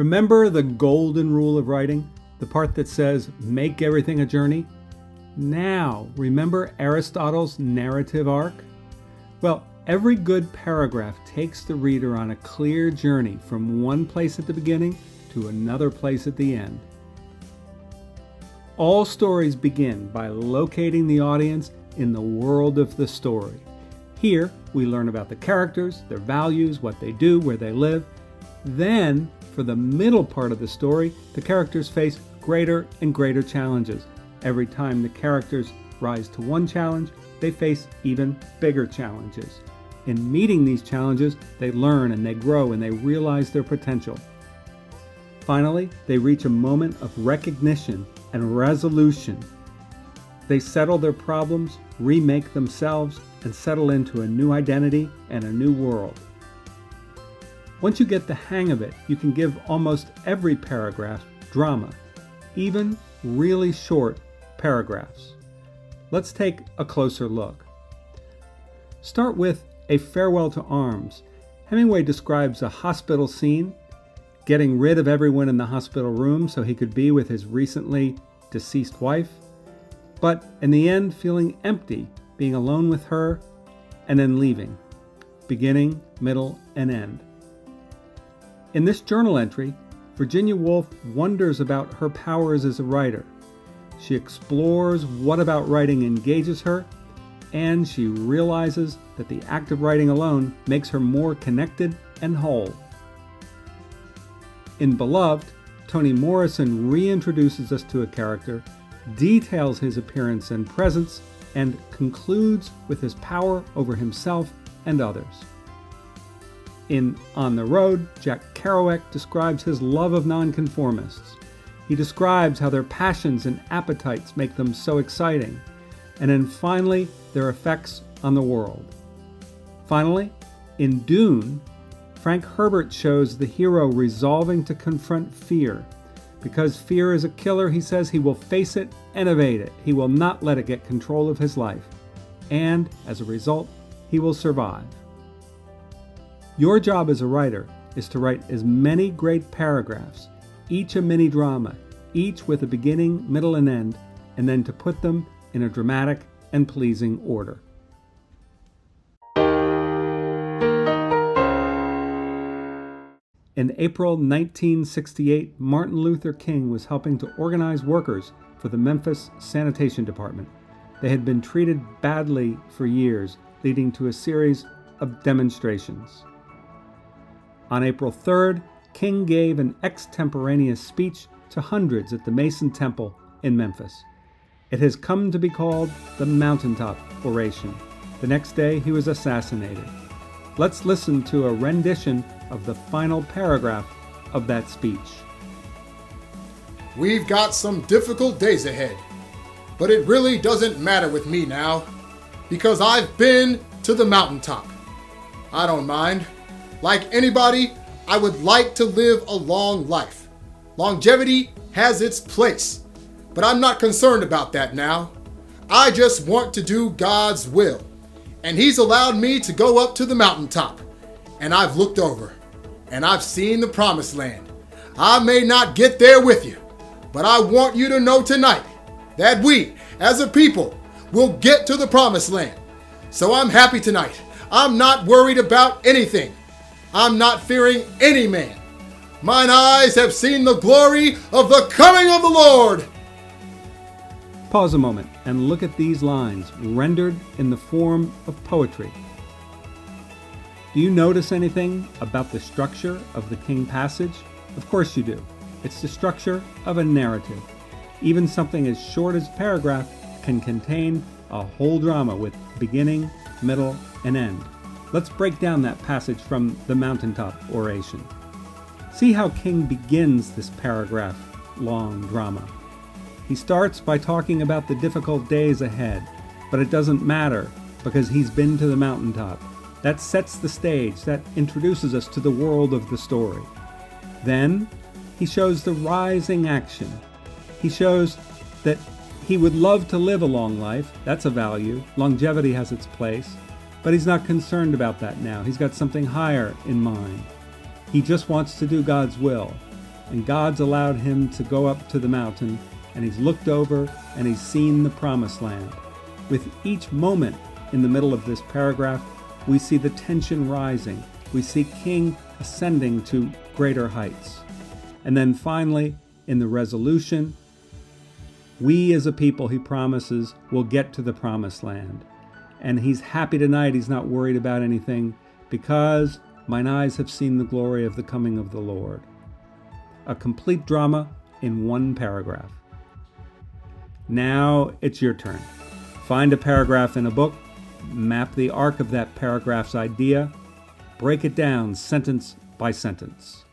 Remember the golden rule of writing? The part that says, make everything a journey? Now, remember Aristotle's narrative arc? Well, every good paragraph takes the reader on a clear journey from one place at the beginning to another place at the end. All stories begin by locating the audience in the world of the story. Here, we learn about the characters, their values, what they do, where they live. Then, for the middle part of the story, the characters face greater and greater challenges. Every time the characters rise to one challenge, they face even bigger challenges. In meeting these challenges, they learn and they grow and they realize their potential. Finally, they reach a moment of recognition and resolution. They settle their problems, remake themselves, and settle into a new identity and a new world. Once you get the hang of it, you can give almost every paragraph drama, even really short paragraphs. Let's take a closer look. Start with A Farewell to Arms. Hemingway describes a hospital scene, getting rid of everyone in the hospital room so he could be with his recently deceased wife, but in the end feeling empty, being alone with her, and then leaving. Beginning, middle, and end. In this journal entry, Virginia Woolf wonders about her powers as a writer. She explores what about writing engages her, and she realizes that the act of writing alone makes her more connected and whole. In Beloved, Toni Morrison reintroduces us to a character, details his appearance and presence, and concludes with his power over himself and others. In On the Road, Jack Kerouac describes his love of nonconformists. He describes how their passions and appetites make them so exciting, and then finally, their effects on the world. Finally, in Dune, Frank Herbert shows the hero resolving to confront fear. Because fear is a killer, he says he will face it and evade it. He will not let it get control of his life. And, as a result, he will survive. Your job as a writer is to write as many great paragraphs, each a mini drama, each with a beginning, middle, and end, and then to put them in a dramatic and pleasing order. In April 1968, Martin Luther King was helping to organize workers for the Memphis Sanitation Department. They had been treated badly for years, leading to a series of demonstrations. On April 3rd, King gave an extemporaneous speech to hundreds at the Mason Temple in Memphis. It has come to be called the Mountaintop Oration. The next day, he was assassinated. Let's listen to a rendition of the final paragraph of that speech. We've got some difficult days ahead, but it really doesn't matter with me now, because I've been to the mountaintop. I don't mind. Like anybody, I would like to live a long life. Longevity has its place, but I'm not concerned about that now. I just want to do God's will, and He's allowed me to go up to the mountaintop, and I've looked over, and I've seen the promised land. I may not get there with you, but I want you to know tonight that we, as a people, will get to the promised land. So I'm happy tonight. I'm not worried about anything. I'm not fearing any man. Mine eyes have seen the glory of the coming of the Lord. Pause a moment and look at these lines rendered in the form of poetry. Do you notice anything about the structure of the King passage? Of course you do. It's the structure of a narrative. Even something as short as a paragraph can contain a whole drama with beginning, middle, and end. Let's break down that passage from the Mountaintop Oration. See how King begins this paragraph-long drama. He starts by talking about the difficult days ahead, but it doesn't matter because he's been to the mountaintop. That sets the stage, that introduces us to the world of the story. Then, he shows the rising action. He shows that he would love to live a long life. That's a value. Longevity has its place. But he's not concerned about that now. He's got something higher in mind. He just wants to do God's will. and God's allowed him to go up to the mountain, and he's looked over and he's seen the promised land. With each moment in the middle of this paragraph, we see the tension rising. We see King ascending to greater heights. And then finally, in the resolution, we as a people, he promises, will get to the promised land. And he's happy tonight. He's not worried about anything, because mine eyes have seen the glory of the coming of the Lord. A complete drama in one paragraph. Now it's your turn. Find a paragraph in a book, map the arc of that paragraph's idea, break it down sentence by sentence.